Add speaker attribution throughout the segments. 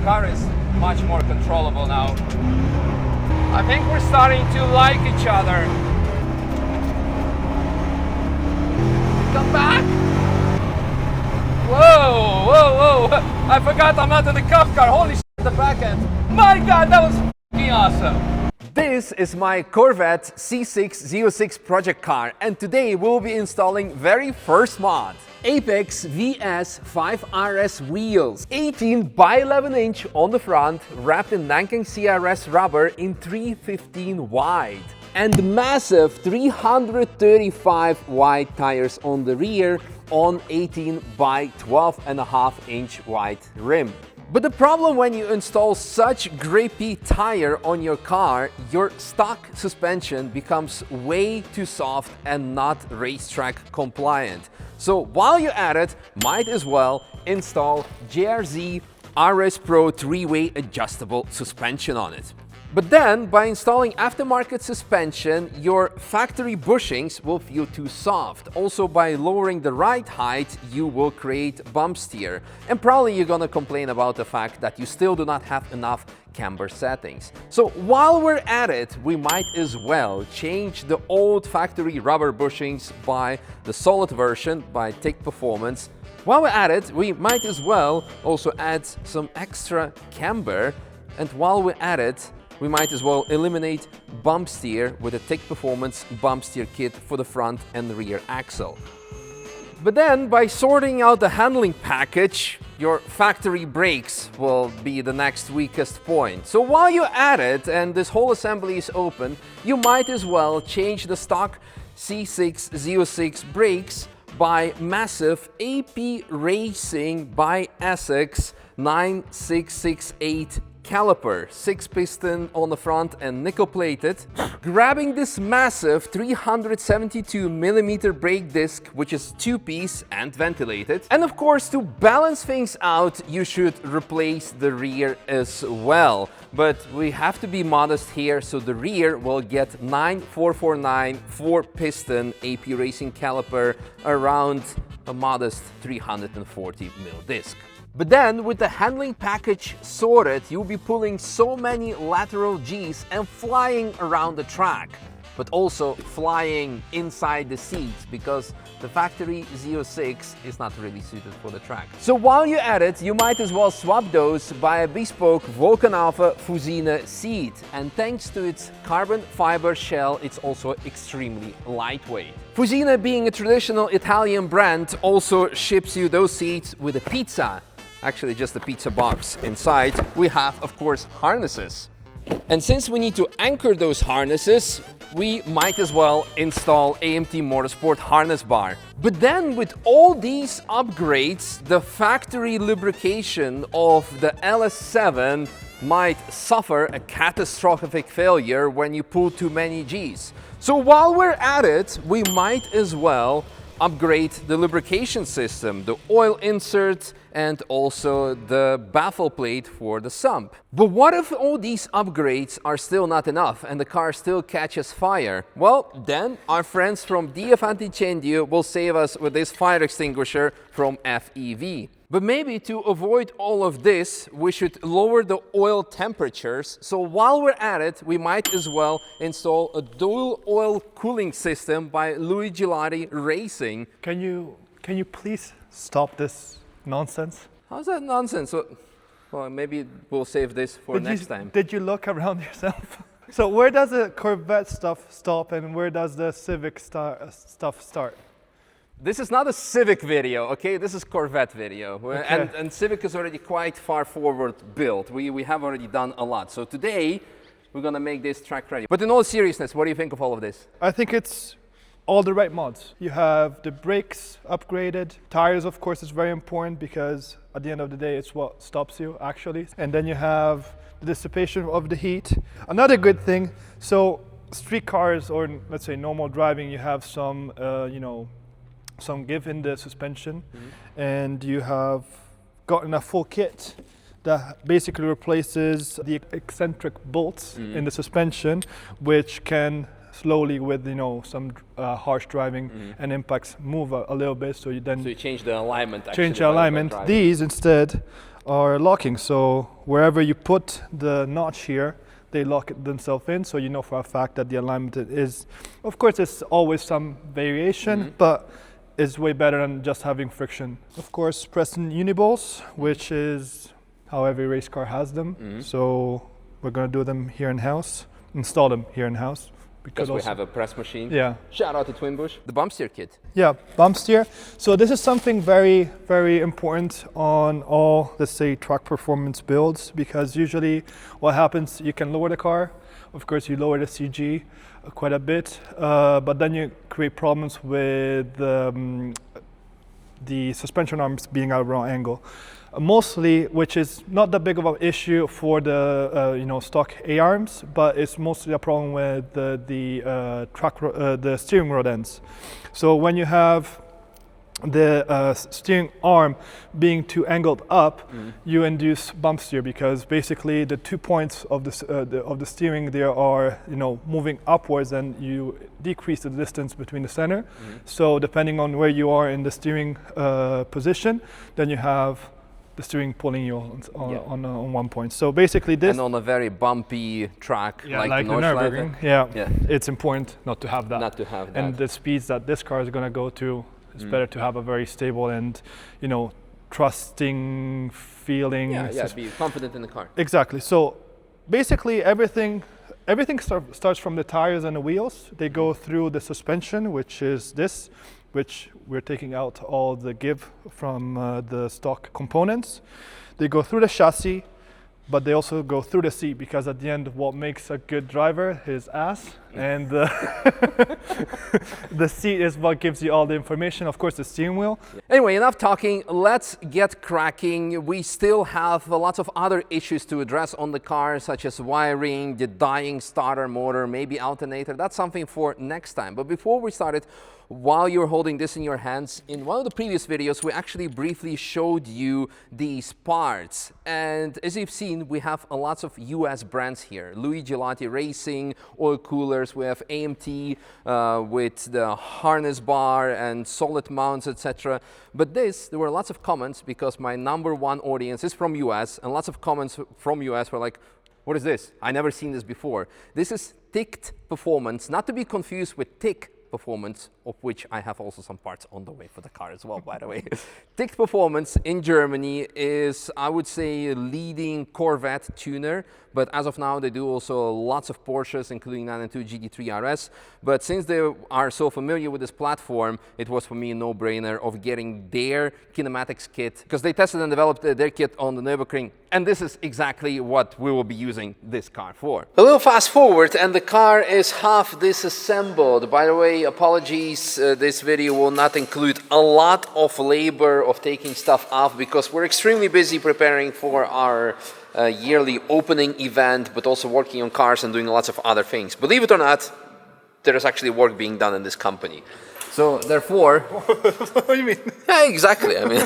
Speaker 1: car is much more controllable now. I think we're starting to like each other. Come back! Whoa, whoa, whoa! I forgot I'm not in the cup car. Holy shit, the back end. My God, that was f***ing awesome. This is my Corvette C6 project car, and today we'll be installing very first mod. Apex VS 5 RS wheels, 18 by 11 inch on the front, wrapped in Nankang CR-S rubber in 315 wide. And massive 335 wide tires on the rear on 18 by 12.5 inch wide rim. But the problem when you install such grippy tire on your car, your stock suspension becomes way too soft and not racetrack compliant. So while you're at it, might as well install GT3 RS Pro 3-way adjustable suspension on it. But then, by installing aftermarket suspension, your factory bushings will feel too soft. Also, by lowering the ride height, you will create bump steer. And probably you're gonna complain about the fact that you still do not have enough camber settings. So while we're at it, we might as well change the old factory rubber bushings by the solid version by Thick Performance. While we're at it, we might as well also add some extra camber. And while we're at it, we might as well eliminate bump steer with a Thick Performance bump steer kit for the front and the rear axle. But then, by sorting out the handling package, your factory brakes will be the next weakest point. So while you're at it and this whole assembly is open, you might as well change the stock C6 brakes by massive AP Racing by Essex 9668 caliper, 6-piston on the front and nickel-plated. Grabbing this massive 372mm brake disc, which is 2-piece and ventilated. And of course, to balance things out, you should replace the rear as well. But we have to be modest here, so the rear will get 9449 4-piston AP Racing caliper around a modest 340mm disc. But then, with the handling package sorted, you'll be pulling so many lateral Gs and flying around the track, but also flying inside the seats because the factory Z06 is not really suited for the track. So while you're at it, you might as well swap those by a bespoke Vulcan Alpha Fusina seat. And thanks to its carbon fiber shell, it's also extremely lightweight. Fusina, being a traditional Italian brand, also ships you those seats with a pizza. Actually, just a pizza box. Inside, we have, of course, harnesses. And since we need to anchor those harnesses, we might as well install AMT Motorsport harness bar. But then, with all these upgrades, the factory lubrication of the LS7 might suffer a catastrophic failure when you pull too many Gs. So while we're at it, we might as well upgrade the lubrication system, the oil insert, and also the baffle plate for the sump. But what if all these upgrades are still not enough and the car still catches fire? Well, then our friends from DF Antincendio will save us with this fire extinguisher from FEV. But maybe to avoid all of this, we should lower the oil temperatures. So while we're at it, we might as well install a dual oil cooling system by Luigi Gelati Racing.
Speaker 2: Can you please stop this nonsense?
Speaker 1: How's that nonsense? Well, maybe we'll save this for next time.
Speaker 2: Did you look around yourself? So where does the Corvette stuff stop and where does the Civic stuff start?
Speaker 1: This is not a Civic video, okay? This is Corvette video.
Speaker 2: Okay.
Speaker 1: And Civic is already quite far forward built. We have already done a lot. So today, we're gonna make this track ready. But in all seriousness, what do you think of all of this?
Speaker 2: I think it's all the right mods. You have the brakes upgraded. Tires, of course, is very important because at the end of the day, it's what stops you, actually. And then you have the dissipation of the heat. Another good thing, so street cars or let's say normal driving, you have some, some give in the suspension, and you have gotten a full kit that basically replaces the eccentric bolts in the suspension, which can slowly, with some harsh driving and impacts, move a little bit. So you change
Speaker 1: the alignment.
Speaker 2: Change the alignment. These instead are locking. So wherever you put the notch here, they lock it themselves in. So you know for a fact that the alignment is, of course, there's always some variation, but it's way better than just having friction. Of course, pressing uniballs, which is how every race car has them. So we're gonna do them here in house, install them here in house.
Speaker 1: Because we have a press machine.
Speaker 2: Yeah.
Speaker 1: Shout out to Twinbush. The bump steer kit.
Speaker 2: Yeah, bump steer. So this is something very, very important on all, let's say, track performance builds, because usually what happens, you can lower the car. Of course, you lower the CG quite a bit, but then you create problems with the suspension arms being at a wrong angle. Mostly, which is not that big of an issue for the stock A arms, but it's mostly a problem with the steering rod ends. So when you have the steering arm being too angled up, you induce bump steer, because basically the 2 points of the steering there are moving upwards, and you decrease the distance between the center. So depending on where you are in the steering position, then you have the steering pulling you on 1 point. So basically this,
Speaker 1: and on a very bumpy track like the
Speaker 2: Nürburgring, it's important not to have that.
Speaker 1: Not to have that.
Speaker 2: And the speeds that this car is going to go to, it's better to have a very stable and trusting feeling.
Speaker 1: Be confident in the car.
Speaker 2: Exactly. So basically everything starts from the tires and the wheels. They go through the suspension, which is this, which we're taking out all the give from the stock components. They go through the chassis, but they also go through the seat, because at the end, what makes a good driver is ass, and the seat is what gives you all the information. Of course, the steering wheel.
Speaker 1: Anyway, enough talking. Let's get cracking. We still have lots of other issues to address on the car, such as wiring, the dying starter motor, maybe alternator. That's something for next time. But before we start it, while you're holding this in your hands, in one of the previous videos, we actually briefly showed you these parts. And as you've seen, we have lots of US brands here. Louis Gelati Racing, oil coolers, we have AMT with the harness bar and solid mounts, etc. But there were lots of comments, because my #1 audience is from US, and lots of comments from US were like, what is this? I never seen this before. This is ticked performance, not to be confused with tick performance, of which I have also some parts on the way for the car as well, by the way. Ticked Performance in Germany is, I would say, a leading Corvette tuner, but as of now they do also lots of Porsches, including 992 GT3 RS. But since they are so familiar with this platform, it was for me a no-brainer of getting their kinematics kit, because they tested and developed their kit on the Nürburgring, and this is exactly what we will be using this car for. A little fast forward, and the car is half disassembled. By the way, apologies, this video will not include a lot of labor of taking stuff off, because we're extremely busy preparing for our yearly opening event, but also working on cars and doing lots of other things. Believe it or not, there is actually work being done in this company. So therefore,
Speaker 2: what do you mean?
Speaker 1: Yeah, exactly. I mean,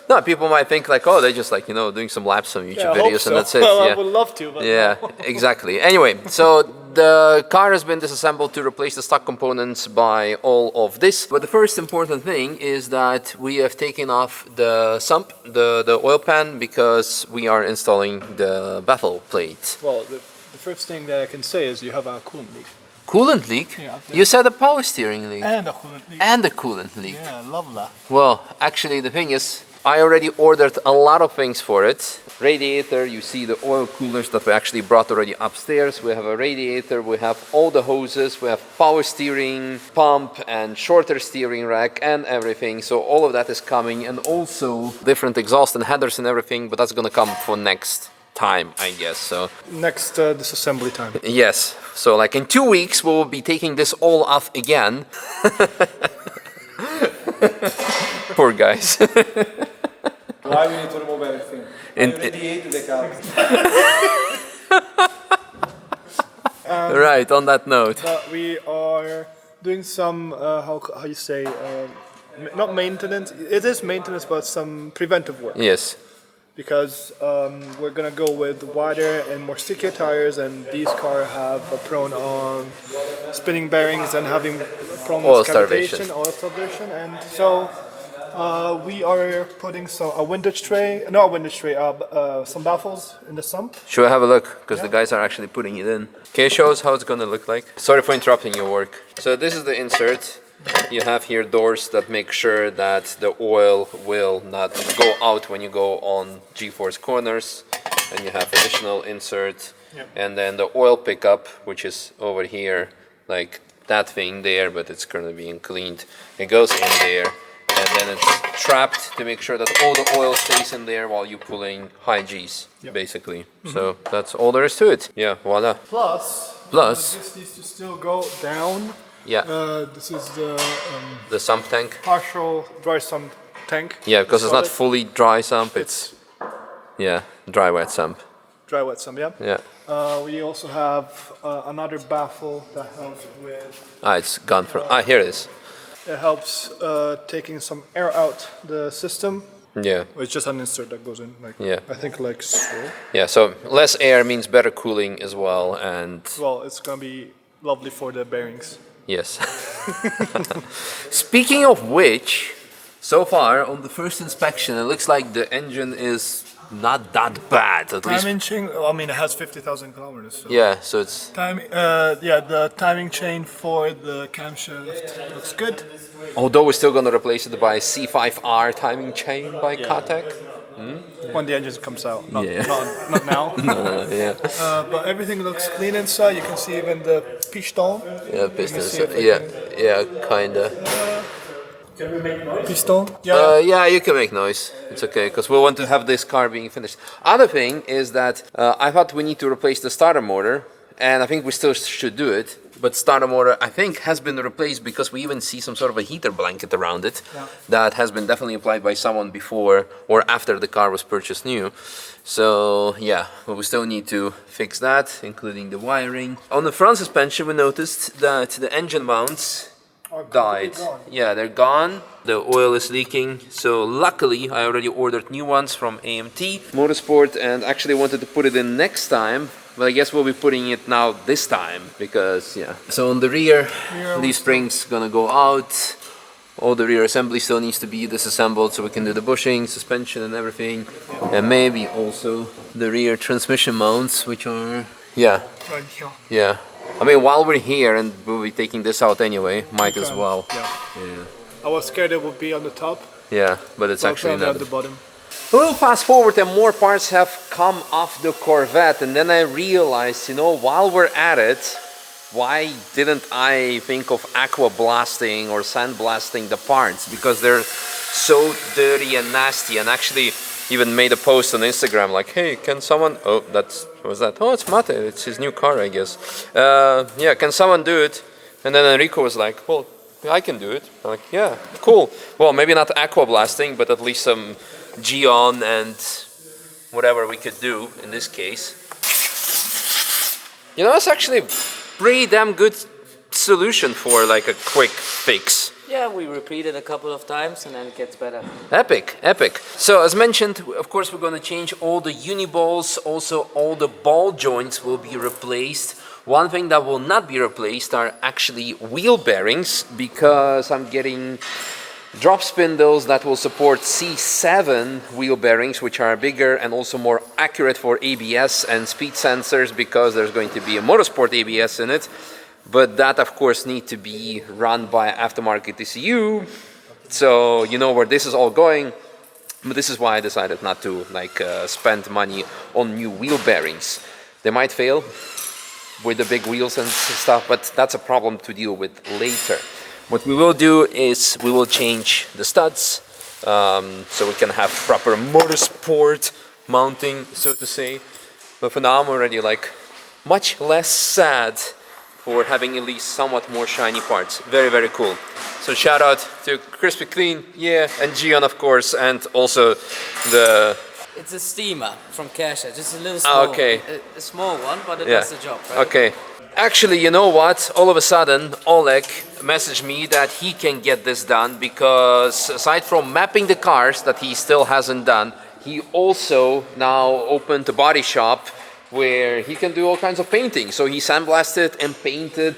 Speaker 1: no, people might think like, oh, they're just like, doing some laps on YouTube videos and that's it.
Speaker 2: Well,
Speaker 1: yeah.
Speaker 2: I would love to, but
Speaker 1: yeah,
Speaker 2: no.
Speaker 1: Exactly. Anyway, so the car has been disassembled to replace the stock components by all of this. But the first important thing is that we have taken off the sump, the oil pan, because we are installing the baffle plate.
Speaker 2: Well, the first thing that I can say is you have a coolant leak.
Speaker 1: Coolant leak?
Speaker 2: Yeah,
Speaker 1: you said a power steering leak.
Speaker 2: And a coolant leak.
Speaker 1: And a coolant leak.
Speaker 2: Yeah, I love that.
Speaker 1: Well, actually the thing is, I already ordered a lot of things for it. Radiator, you see the oil coolers that we actually brought already upstairs. We have a radiator, we have all the hoses, we have power steering pump and shorter steering rack and everything. So all of that is coming, and also different exhaust and headers and everything, but that's gonna come for next time, I guess. So
Speaker 2: next disassembly time.
Speaker 1: Yes. So like in 2 weeks, we will be taking this all off again. Poor guys.
Speaker 2: Why we need to remove everything?
Speaker 1: Right, on that note.
Speaker 2: But we are doing some, how you say, not maintenance. It is maintenance, but some preventive work.
Speaker 1: Yes.
Speaker 2: Because we're gonna go with wider and more stickier tires, and these cars have a prone on spinning bearings and having problems
Speaker 1: Oil
Speaker 2: with
Speaker 1: starvation.
Speaker 2: oil starvation, and so We are putting a windage tray, not a windage tray, some baffles in the sump.
Speaker 1: Should I have a look? Because the guys are actually putting it in. Can you show us how it's gonna look like? Sorry for interrupting your work. So this is the insert. You have here doors that make sure that the oil will not go out when you go on G-force corners. And you have additional insert.
Speaker 2: Yep.
Speaker 1: And then the oil pickup, which is over here, like that thing there, but it's currently being cleaned. It goes in there. And then it's trapped to make sure that all the oil stays in there while you're pulling high G's, basically. So that's all there is to it. Yeah, voila.
Speaker 2: Plus, this needs to still go down.
Speaker 1: Yeah,
Speaker 2: This is
Speaker 1: the sump tank.
Speaker 2: partial dry sump tank.
Speaker 1: Yeah, because it's not
Speaker 2: Solid.
Speaker 1: fully dry sump, it's, yeah, dry wet sump.
Speaker 2: Dry wet sump, yeah.
Speaker 1: Yeah.
Speaker 2: We also have another baffle that helps with.
Speaker 1: It's gone from, here it is.
Speaker 2: It helps taking some air out the system.
Speaker 1: Yeah.
Speaker 2: It's just an insert that goes in, like
Speaker 1: Yeah.
Speaker 2: I think like so.
Speaker 1: Yeah, so less air means better cooling as well, and
Speaker 2: Well, it's gonna be lovely for the bearings.
Speaker 1: yes. Speaking of which, so far on the first inspection, it looks like the engine is not that bad, at least.
Speaker 2: Timing chain. I mean, it has 50,000 kilometers. So.
Speaker 1: Yeah, so it's,
Speaker 2: The timing chain for the camshaft looks good.
Speaker 1: although we're still gonna replace it by C5R timing chain by Katek.
Speaker 2: When the engine comes out, not,
Speaker 1: Yeah.
Speaker 2: not now.
Speaker 1: Yeah,
Speaker 2: But everything looks clean inside. You can see even the piston.
Speaker 1: yeah, pistons.
Speaker 2: see if we
Speaker 1: Yeah, kinda.
Speaker 2: Piston. Yeah.
Speaker 1: Yeah, you can make noise. It's okay, because we want to have this car being finished. Other thing is that I thought we need to replace the starter motor, and I think we still should do it. But starter motor, I think, has been replaced because we even see some sort of a heater blanket around it that has been definitely applied by someone before or after the car was purchased new. So yeah, but we still need to fix that, including the wiring. On the front suspension, we noticed that the engine mounts died. Yeah, they're gone. The oil is leaking. So luckily, I already ordered new ones from AMT Motorsport and actually wanted to put it in next time. But I guess we'll be putting it now this time because, yeah. So on the rear, these springs gonna go out. All the rear assembly still needs to be disassembled so we can do the bushing, suspension and everything. And maybe also the rear transmission mounts, which are, yeah.
Speaker 2: Right here.
Speaker 1: Yeah. I mean, while we're here and we'll be taking this out anyway, might as well.
Speaker 2: Yeah. I was scared it would be on the top.
Speaker 1: Yeah, but it's actually
Speaker 2: not
Speaker 1: not.
Speaker 2: at the bottom.
Speaker 1: A little fast forward and more parts have come off the Corvette, and then I realized, you know, while we're at it, why didn't I think of aqua blasting or sandblasting the parts? Because they're so dirty and nasty, and actually even made a post on Instagram like, hey, can someone, oh, that's, what was that? Oh, it's Mate, it's his new car, I guess. Yeah, can someone do it? And then Enrico was like, well, I can do it. I'm like, yeah, cool. Well, maybe not aqua blasting, but at least some Geon and whatever we could do in this case. You know, it's actually pretty damn good solution for like a quick fix.
Speaker 3: Yeah, we repeat it a couple of times and then it gets better.
Speaker 1: Epic, epic. So as mentioned, of course, we're going to change all the uniballs. Also, all the ball joints will be replaced. One thing that will not be replaced are actually wheel bearings, because I'm getting drop spindles that will support C7 wheel bearings, which are bigger and also more accurate for ABS and speed sensors, because there's going to be a motorsport ABS in it. But that, of course, need to be run by aftermarket ECU, so you know where this is all going. But this is why I decided not to spend money on new wheel bearings. They might fail with the big wheels and stuff, but that's a problem to deal with later. What we will do is we will change the studs, so we can have proper motorsport mounting, so to say. But for now, I'm already much less sad for having at least somewhat more shiny parts. Very, very cool. So shout out to Crispy Clean, yeah, and Gian, of course, and also the...
Speaker 3: It's a steamer from Kesha, just a little small,
Speaker 1: okay.
Speaker 3: a small one, but it does the job, right?
Speaker 1: Okay. Actually, you know what? All of a sudden, Oleg messaged me that he can get this done, because aside from mapping the cars that he still hasn't done, he also now opened a body shop where he can do all kinds of painting. So he sandblasted and painted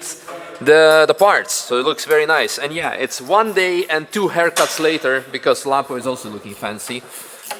Speaker 1: the parts, so it looks very nice. And yeah, it's 1 day and 2 haircuts later because Lapo is also looking fancy.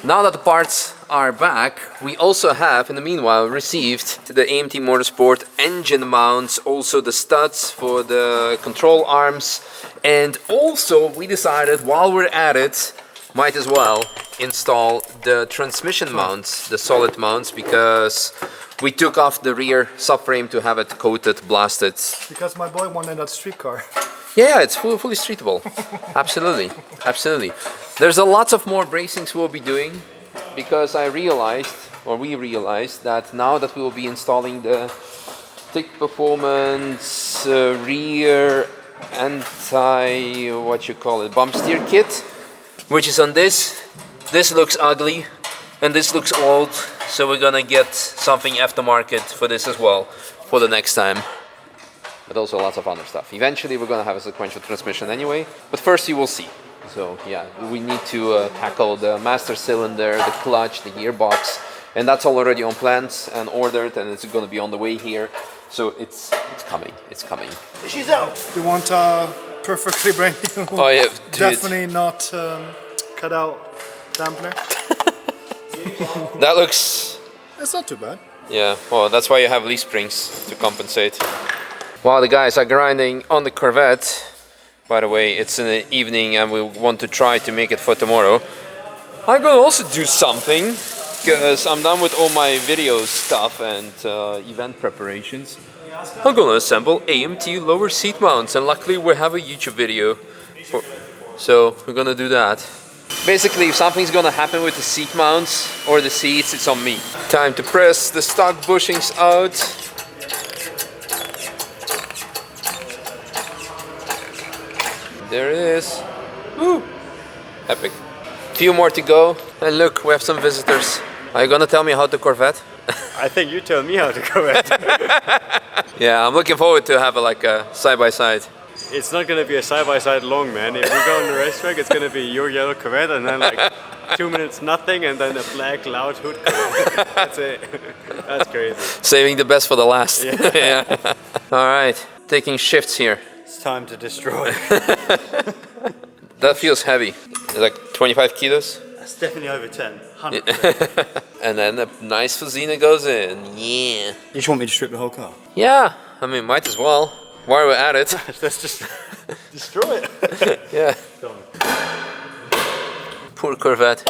Speaker 1: Now that the parts are back, we also have, in the meanwhile, received the AMT Motorsport engine mounts, also the studs for the control arms, and also we decided while we're at it, might as well install the transmission mounts, the solid mounts, because we took off the rear subframe to have it coated, blasted.
Speaker 2: Because my boy wanted that street car.
Speaker 1: Yeah, it's fully streetable. Absolutely, absolutely. There's a lots of more bracings we'll be doing because I realized, or we realized, that now that we will be installing the thick performance rear anti, what you call it, bump steer kit, which is on this. This looks ugly and this looks old, so we're gonna get something aftermarket for this as well for the next time. But also lots of other stuff. Eventually we're gonna have a sequential transmission anyway, but first you will see. So yeah, we need to tackle the master cylinder, the clutch, the gearbox, and that's all already on plans and ordered, and it's gonna be on the way here. So it's coming, it's coming.
Speaker 2: She's out. You want perfectly brand new?
Speaker 1: Oh yeah,
Speaker 2: definitely not cut out dampener.
Speaker 1: That looks...
Speaker 2: It's not too bad.
Speaker 1: Yeah, well, that's why you have leaf springs to compensate. While the guys are grinding on the Corvette, by the way, it's in the evening and we want to try to make it for tomorrow. I'm gonna also do something, because I'm done with all my video stuff and event preparations. I'm gonna assemble AMT lower seat mounts, and luckily we have a YouTube video. So we're gonna do that. Basically, if something's gonna happen with the seat mounts or the seats, it's on me. Time to press the stock bushings out. There it is. Woo! Epic. Few more to go. And look, we have some visitors. Are you gonna tell me how to Corvette?
Speaker 4: I think you tell me how to Corvette.
Speaker 1: Yeah, I'm looking forward to have a side-by-side.
Speaker 4: It's not going to be a side-by-side long, man. If we go on the racetrack, it's going to be your yellow Corvette and then like 2 minutes nothing and then a black loud hood Corvette. That's it. That's crazy.
Speaker 1: Saving the best for the last.
Speaker 4: Yeah.
Speaker 1: Yeah. All right, taking shifts here.
Speaker 4: It's time to destroy.
Speaker 1: That feels heavy. Like 25 kilos?
Speaker 4: That's definitely over 10. 100%.
Speaker 1: And then a nice Fazina goes in. Yeah.
Speaker 4: You just want me to strip the whole car?
Speaker 1: Yeah, I mean, might as well. While we're at it.
Speaker 4: Let's just destroy it.
Speaker 1: Yeah. Poor Corvette.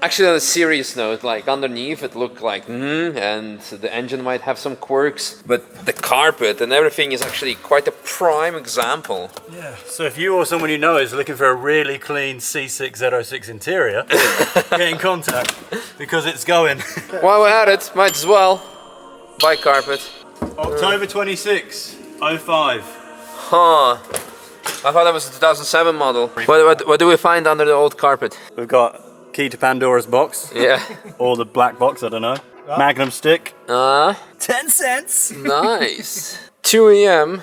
Speaker 1: Actually, on a serious note, like underneath it looked like and the engine might have some quirks, but the carpet and everything is actually quite a prime example.
Speaker 4: Yeah. So if you or someone you know is looking for a really clean C6 Z06 interior, get in contact because it's going.
Speaker 1: While we're at it, might as well buy carpet.
Speaker 4: October 26, 05.
Speaker 1: Huh. I thought that was a 2007 model. What do we find under the old carpet?
Speaker 4: We've got key to Pandora's box.
Speaker 1: Yeah.
Speaker 4: Or the black box, I don't know. Magnum stick. 10 cents.
Speaker 1: Nice. 2 a.m.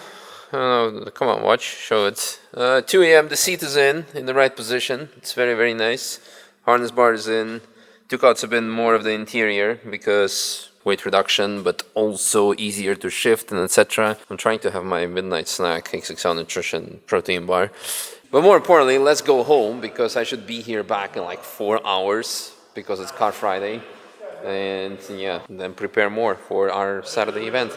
Speaker 1: Oh, come on, watch. Show it. 2 a.m. The seat is in the right position. It's very, very nice. Harness bar is in. Took out a bit more of the interior because weight reduction, but also easier to shift and etc. I'm trying to have my midnight snack, XXL Nutrition protein bar. But more importantly, let's go home because I should be here back in like 4 hours because it's Car Friday. And yeah, then prepare more for our Saturday event.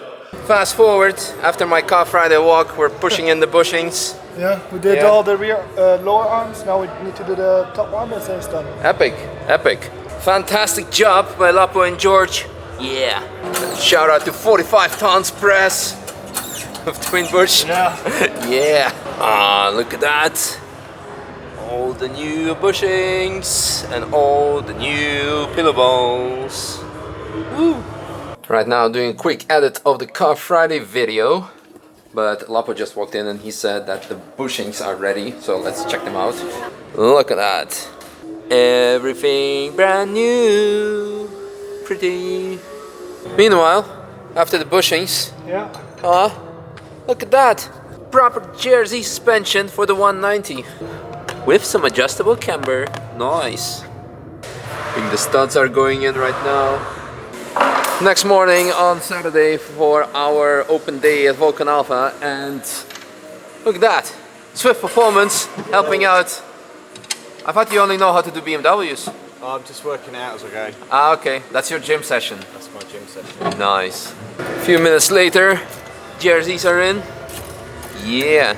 Speaker 1: Fast forward, after my Car Friday walk, we're pushing in the bushings.
Speaker 2: Yeah, we did all the rear lower arms. Now we need to do the top one and then it's done.
Speaker 1: Epic, epic. Fantastic job by Lapo and George. Yeah. Shout out to 45 tons press of Twin Bush.
Speaker 2: Yeah.
Speaker 1: Yeah. Ah, look at that. All the new bushings and all the new pillow balls. Woo. Right now doing a quick edit of the Car Friday video. But Lapo just walked in and he said that the bushings are ready. So let's check them out. Look at that. Everything brand new. Pretty. Meanwhile, after the bushings, look at that! Proper jersey suspension for the 190 with some adjustable camber. Nice. I think the studs are going in right now. Next morning on Saturday for our open day at Vulcan Alpha, and Look at that. Swift performance, helping out. I thought you only know how to do BMWs.
Speaker 4: Oh, I'm just working out as I go.
Speaker 1: Ah, okay. That's your gym session.
Speaker 4: That's my gym session.
Speaker 1: Nice. A few minutes later, GRZs are in. Yeah.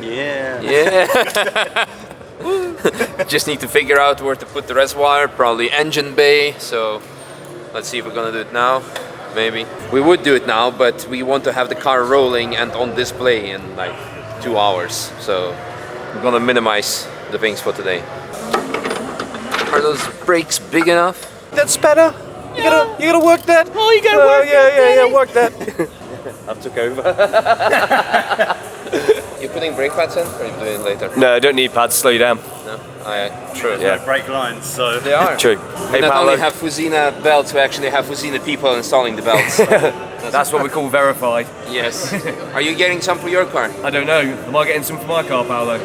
Speaker 4: Yeah.
Speaker 1: Yeah. Just need to figure out where to put the reservoir, probably engine bay. So let's see if we're gonna do it now. Maybe. We would do it now, but we want to have the car rolling and on display in like 2 hours. So we're gonna minimize the things for today. Are those brakes big enough?
Speaker 4: That's better. You gotta work that.
Speaker 1: Oh, you gotta work
Speaker 4: Yeah, work that. I took over.
Speaker 1: You putting brake pads in, or are you doing it later?
Speaker 4: No, I don't need pads. Slow you down.
Speaker 1: No? Oh, yeah. True.
Speaker 4: Yeah.
Speaker 5: Brake lines, so
Speaker 1: They are.
Speaker 4: True.
Speaker 1: We
Speaker 4: Hey,
Speaker 1: not
Speaker 4: Paolo.
Speaker 1: only have Fusina belts, we actually have Fusina people installing the belts.
Speaker 5: that's what we call verified.
Speaker 1: Yes. Are you getting some for your car?
Speaker 5: I don't know. Am I getting some for my car, Paolo?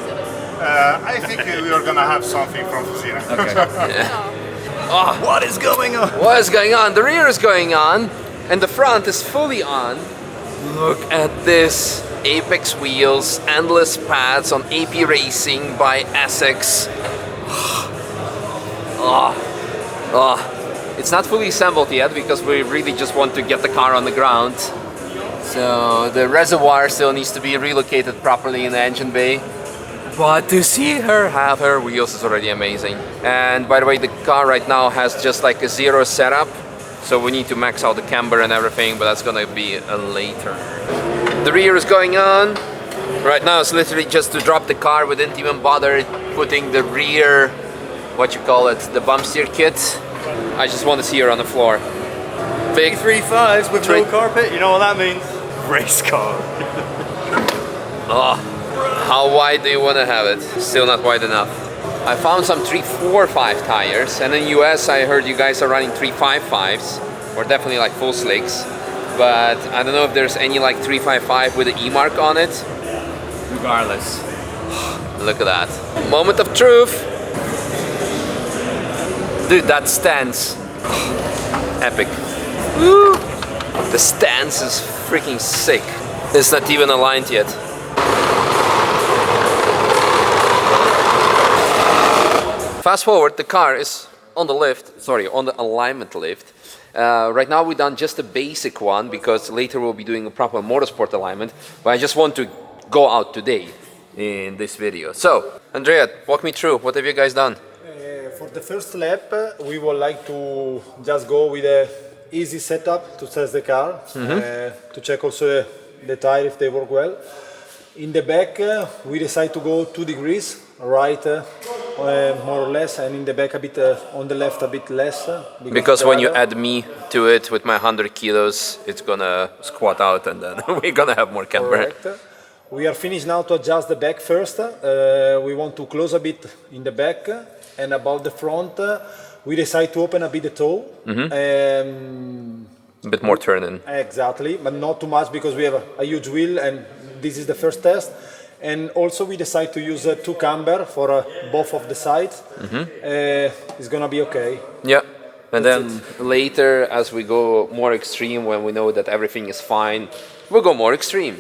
Speaker 6: I think we are gonna have something from Fusina.
Speaker 5: Okay.
Speaker 1: What is going on? What is going on? The rear is going on, and the front is fully on. Look at this. Apex wheels, endless pads on AP Racing by Essex. It's not fully assembled yet because we really just want to get the car on the ground. So the reservoir still needs to be relocated properly in the engine bay. But to see her have her wheels is already amazing. And by the way, the car right now has just like a 0 setup. So we need to max out the camber and everything, but that's gonna be later. The rear is going on. Right now it's literally just to drop the car. We didn't even bother putting the rear, what you call it, the bump steer kit. I just want to see her on the floor. Big
Speaker 5: 3.5s with
Speaker 1: Three-
Speaker 5: no carpet, you know what that means? Race car.
Speaker 1: How wide do you want to have it? Still not wide enough. I found some 345 tires, and in US I heard you guys are running 355s, or definitely like full slicks. But I don't know if there's any like 355 with an E mark on it.
Speaker 5: Regardless.
Speaker 1: Look at that. Moment of truth. Dude, that stance. Epic. Woo. The stance is freaking sick. It's not even aligned yet. Fast forward, the car is on the lift, sorry, on the alignment lift. Right now we've done just a basic one because later we'll be doing a proper motorsport alignment, but I just want to go out today in this video. So, Andrea, walk me through, what have you guys done?
Speaker 7: For the first lap, we would like to just go with a easy setup to test the car, to check also the tire if they work well. In the back, we decide to go 2 degrees, right, more or less, and in the back a bit, on the left a bit less.
Speaker 1: Because when you add me to it with my 100 kilos, it's gonna squat out and then we're gonna have more camber.
Speaker 7: Correct. We are finished now to adjust the back first. We want to close a bit in the back, and about the front, we decide to open a bit the toe.
Speaker 1: A bit more turning.
Speaker 7: Exactly, but not too much because we have a huge wheel and this is the first test. And also we decide to use 2 camber for both of the sides. It's gonna be okay.
Speaker 1: Yeah. And then later, as we go more extreme, when we know that everything is fine, we'll go more extreme.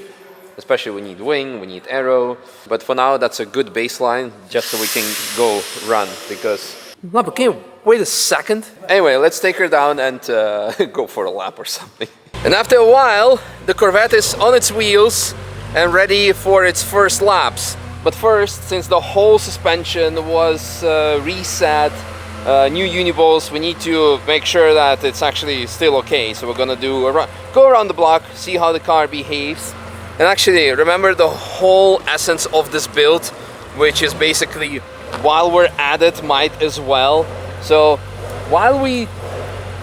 Speaker 1: Especially we need wing, we need aero. But for now, that's a good baseline, just so we can go run, because... No, but can you wait a second? Anyway, let's take her down and go for a lap or something. And after a while, the Corvette is on its wheels and ready for its first laps. But first, since the whole suspension was reset, new uniballs, we need to make sure that it's actually still okay. So we're gonna do go around the block, see how the car behaves. And actually, remember the whole essence of this build, which is basically, while we're at it, might as well. So while we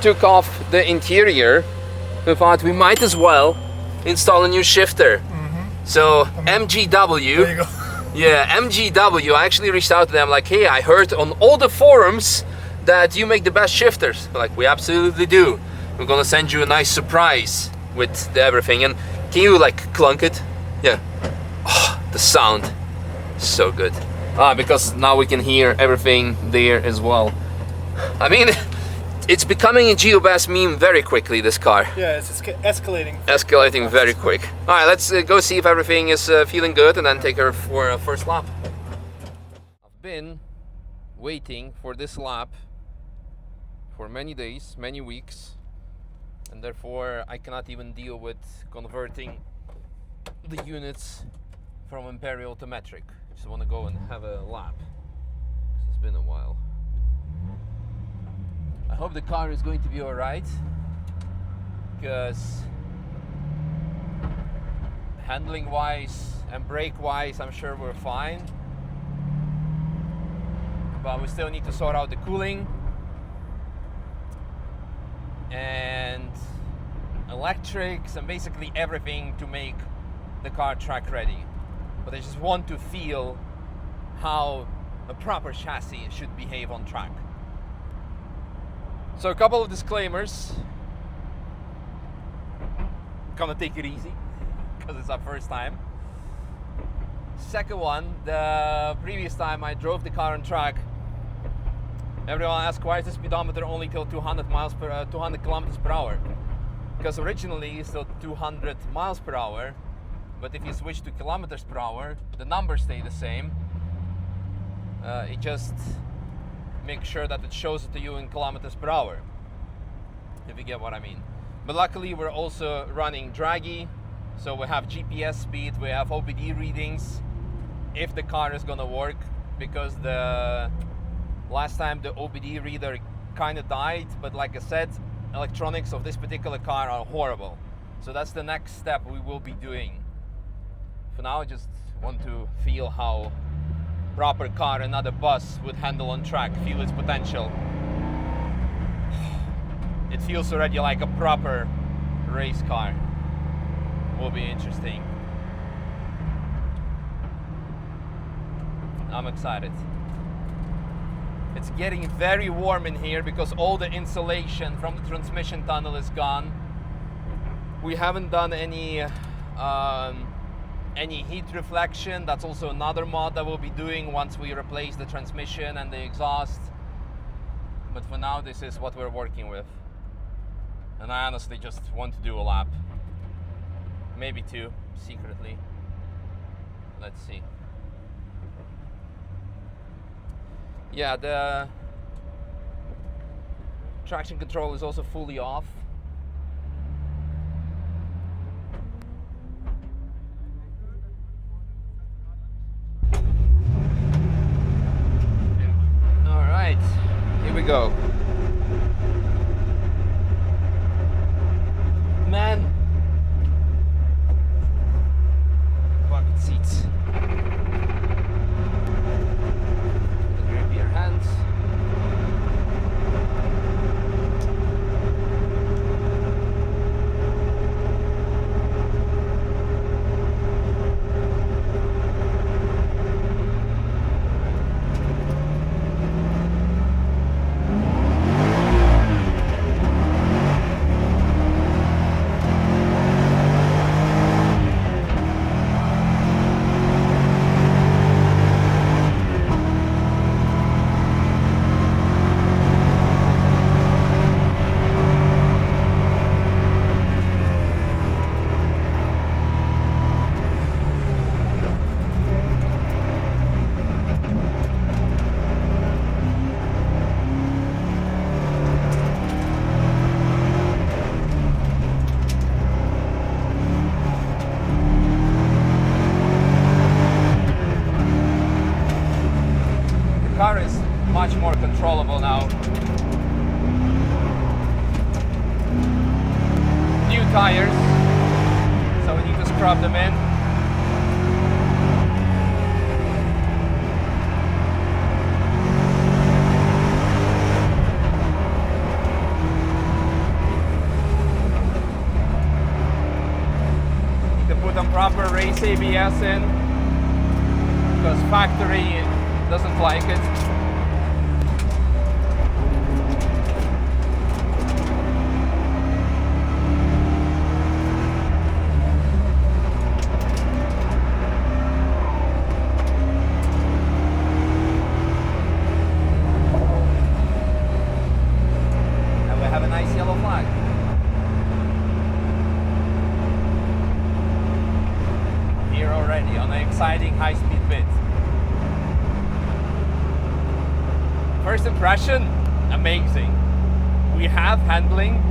Speaker 1: took off the interior, we thought we might as well install a new shifter. So MGW,
Speaker 2: There you go.
Speaker 1: yeah, MGW, I actually reached out to them like, hey, I heard on all the forums that you make the best shifters. They're like, we absolutely do. We're gonna send you a nice surprise with everything. And can you like clunk it? Yeah. Oh, the sound, so good. Because now we can hear everything there as well. I mean, It's becoming a GeoBass meme very quickly, this car.
Speaker 2: Yeah, it's escalating.
Speaker 1: Escalating very quick. Alright, let's go see if everything is feeling good and then take her for a first lap. I've been waiting for this lap for many days, many weeks, and therefore I cannot even deal with converting the units from Imperial to metric. Just want to go and have a lap. It's been a while. I hope the car is going to be alright, because handling wise and brake wise I'm sure we're fine, but we still need to sort out the cooling and electrics and basically everything to make the car track ready. But I just want to feel how a proper chassis should behave on track. So a couple of disclaimers. Gonna take it easy because it's our first time. Second one, the previous time I drove the car on track, everyone asked why is the speedometer only till 200 kilometers per hour? Because originally it's still 200 miles per hour, but if you switch to kilometers per hour, the numbers stay the same. It just make sure that it shows it to you in kilometers per hour, if you get what I mean. But luckily we're also running draggy, so we have GPS speed, we have OBD readings if the car is gonna work, because the last time the OBD reader kind of died, but like I said, electronics of this particular car are horrible. So that's the next step we will be doing. For now I just want to feel how proper car and not a bus would handle on track, feel its potential. It feels already like a proper race car. Will be interesting. I'm excited. It's getting very warm in here because all the insulation from the transmission tunnel is gone. We haven't done any heat reflection. That's also another mod that we'll be doing once we replace the transmission and the exhaust. But for now, this is what we're working with. And I honestly just want to do a lap. Maybe two, secretly. Let's see. Yeah, the traction control is also fully off. Alright, here we go. Man, bucket seats. Grip your hands. Car is much more controllable now. New tires, so we need to scrub them in. Need to put some proper race ABS in, because factory doesn't like it. already on an exciting high-speed bit. First impression, amazing. We have handling.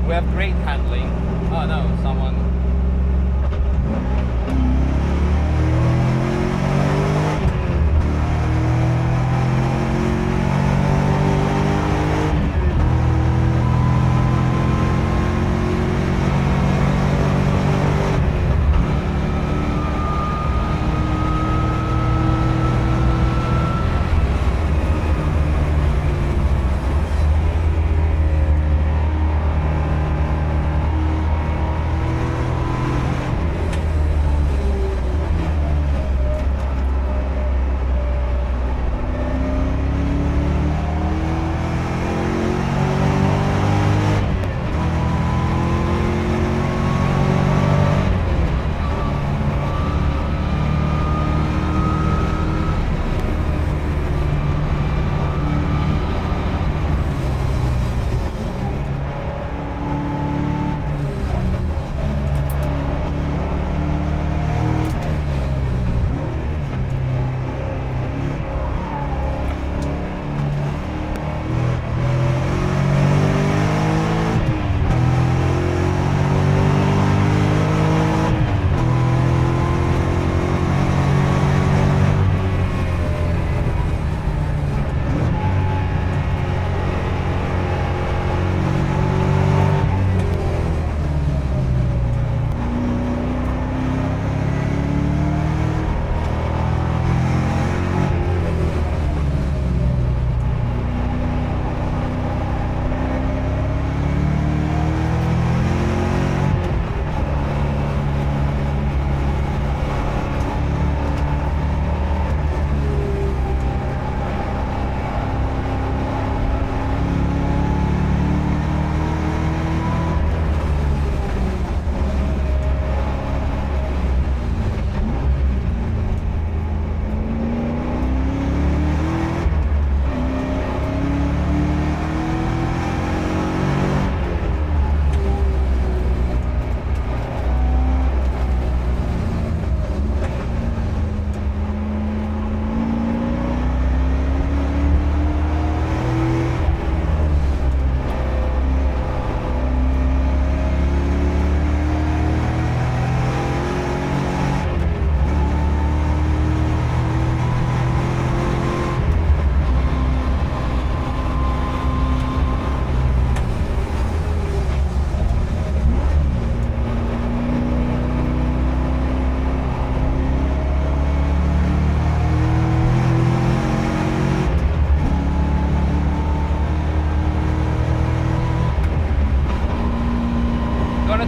Speaker 1: We have great handling. Oh no, someone.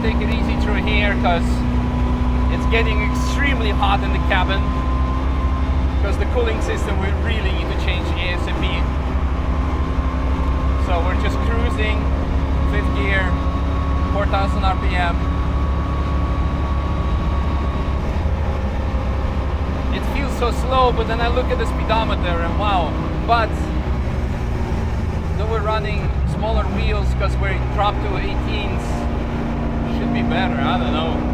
Speaker 1: Take it easy through here because it's getting extremely hot in the cabin because the cooling system we really need to change ASAP. So we're just cruising, 5th gear, 4,000 RPM. It feels so slow, but then I look at the speedometer and wow. But though we're running smaller wheels because we're dropped to 18s, should be better, I don't know.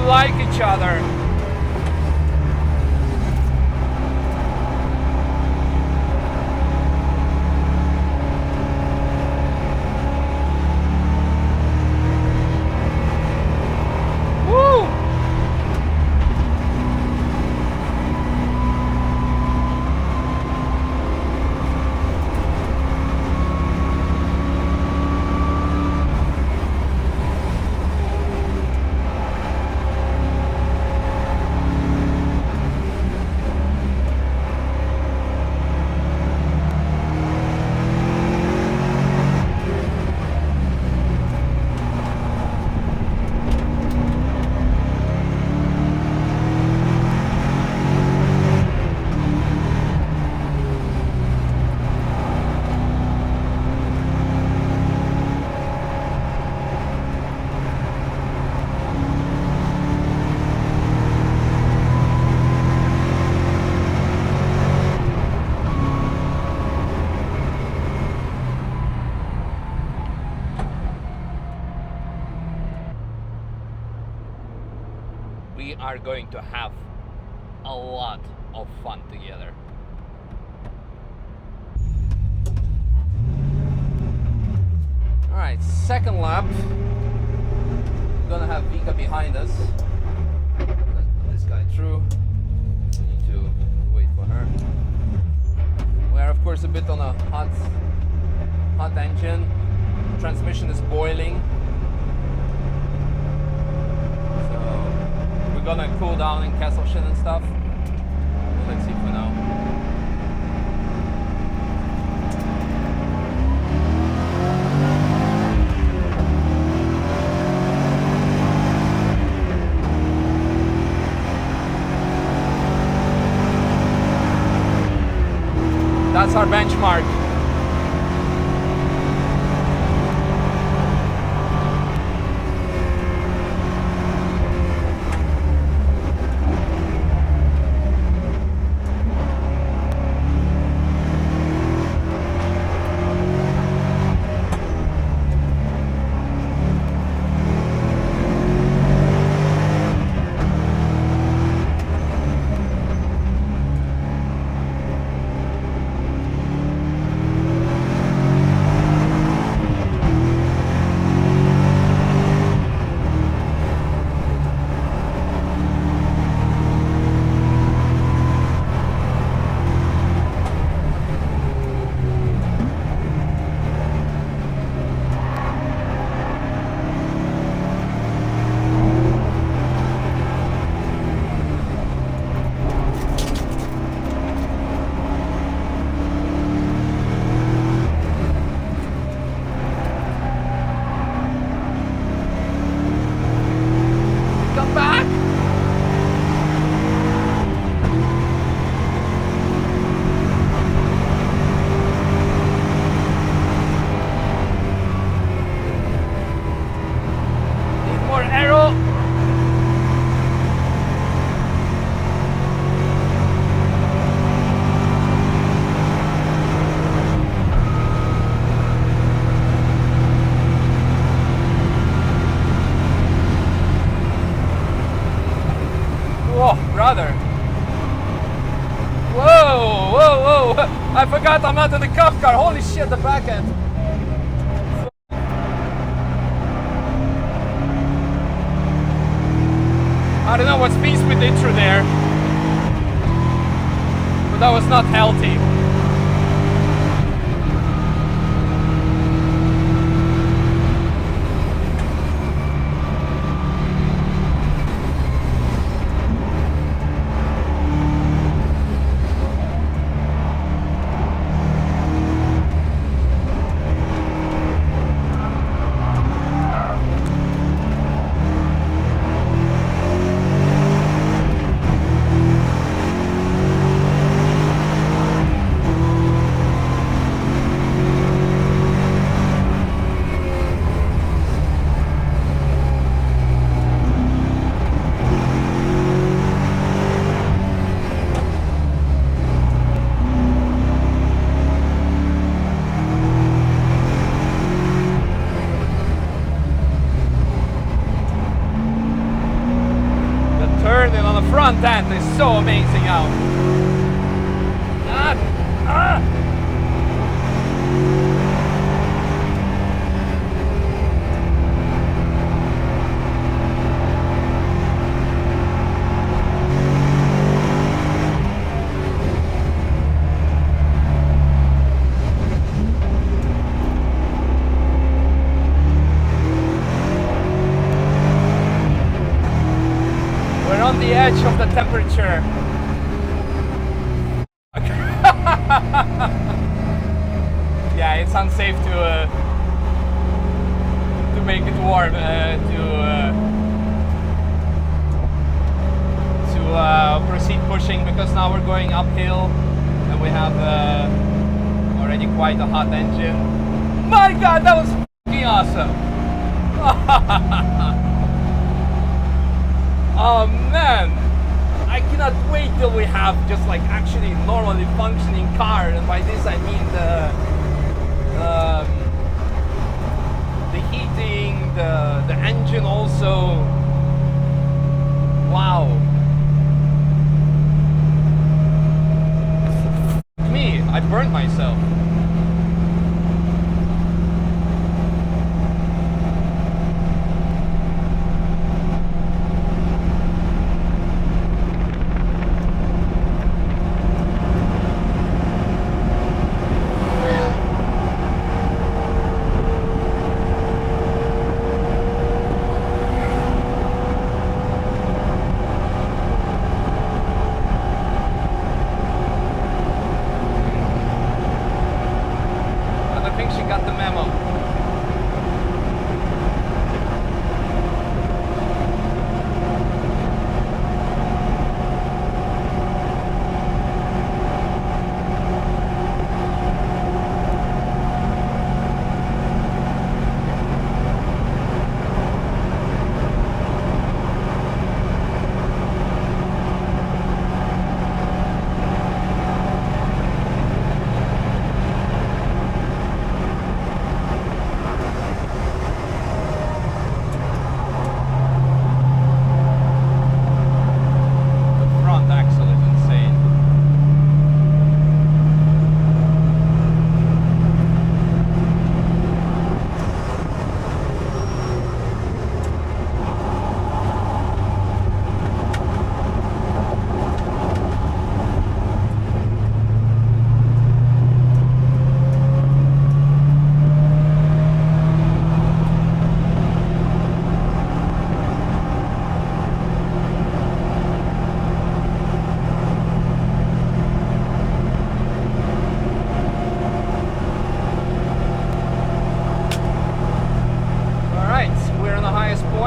Speaker 1: like each other. Woo! We are going to have a lot of fun together. All right, second lap. We're gonna have Vika behind us. Let this guy through. We need to wait for her. We are, of course, a bit on a hot engine. Transmission is boiling. We're gonna cool down in Kesselchen and stuff. Let's see for now. That's our benchmark. Brother. Whoa, whoa, whoa. I forgot I'm out of the cup car. Holy shit, the back end. I don't know what speeds we did through there, but that was not healthy. spacing out. Ah! Ah! On the edge of the temperature. Yeah, it's unsafe to make it warm, to proceed pushing, because now we're going uphill and we have already quite a hot engine. My God, that was f***ing awesome! Oh man, I cannot wait till we have just like actually normally functioning car, and by this I mean the heating, the engine also. Wow. Me, I burned myself.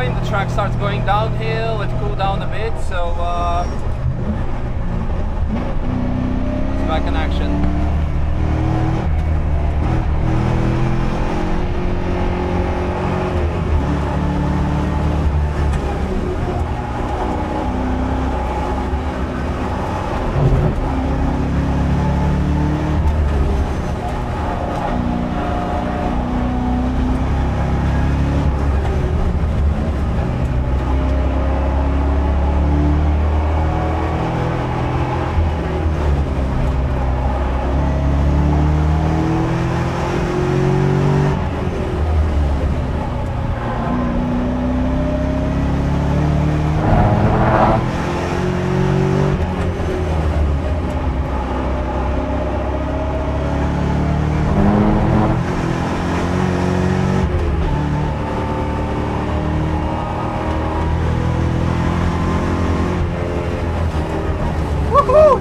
Speaker 1: The track starts going downhill, it cooled down a bit, so it's back in action.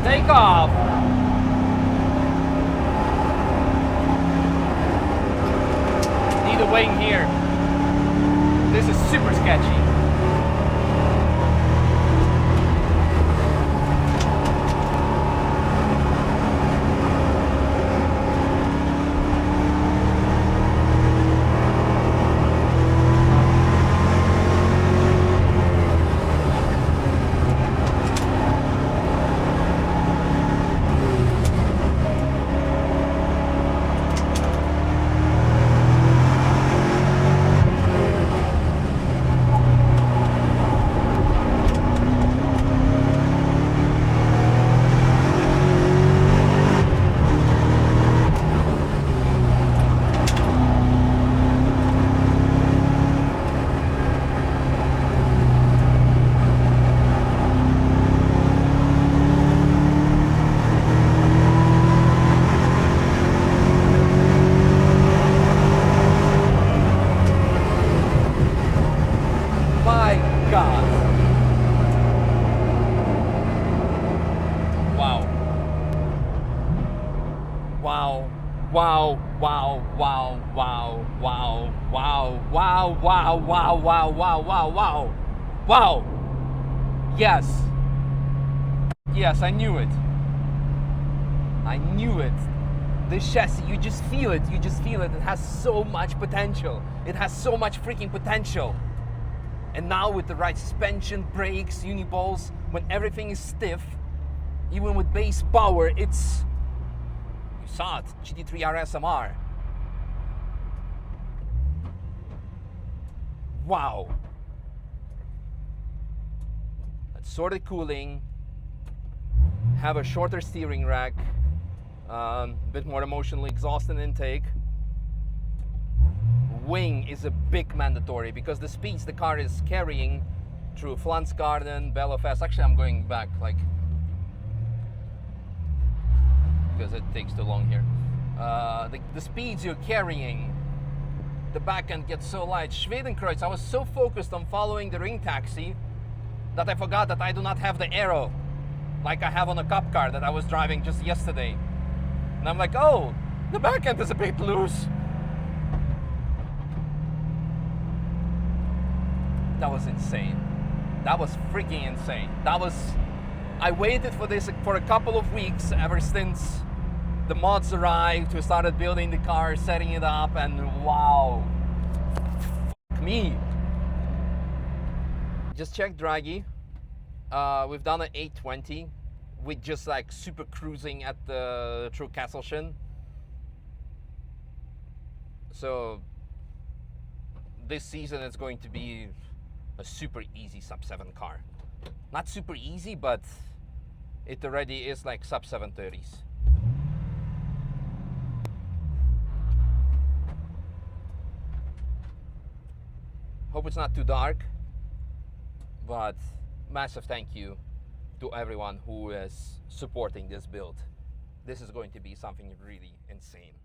Speaker 1: Take off! Need a wing here. This is super sketchy. Wow. Wow, wow, wow, wow, wow, wow, wow, wow, wow, wow, wow, wow, wow. Wow. Yes. Yes, I knew it. I knew it. This chassis, you just feel it. You just feel it. It has so much potential. It has so much freaking potential. And now with the right suspension, brakes, uniballs, when everything is stiff, even with base power, it's... You saw it, GT3 RS MR. Wow. Let's sort the cooling, have a shorter steering rack, a bit more emotional exhaust and intake. Wing is a big mandatory because the speeds the car is carrying through Garden, Belfast. Actually, I'm going back like because it takes too long here. The speeds you're carrying, the back end gets so light. Schwedenkreuz, I was so focused on following the ring taxi that I forgot that I do not have the arrow like I have on a cup car that I was driving just yesterday. And I'm like, oh, the back end is a bit loose. That was insane. That was freaking insane. I waited for this for a couple of weeks ever since the mods arrived. We started building the car, setting it up, and wow. Fuck me. Just check Draghi. We've done an 820 with just like super cruising at the through Castelshin. So this season it's going to be a super easy sub-7 car. Not super easy, but it already is like sub-730s. Hope it's not too dark, but massive thank you to everyone who is supporting this build. This is going to be something really insane.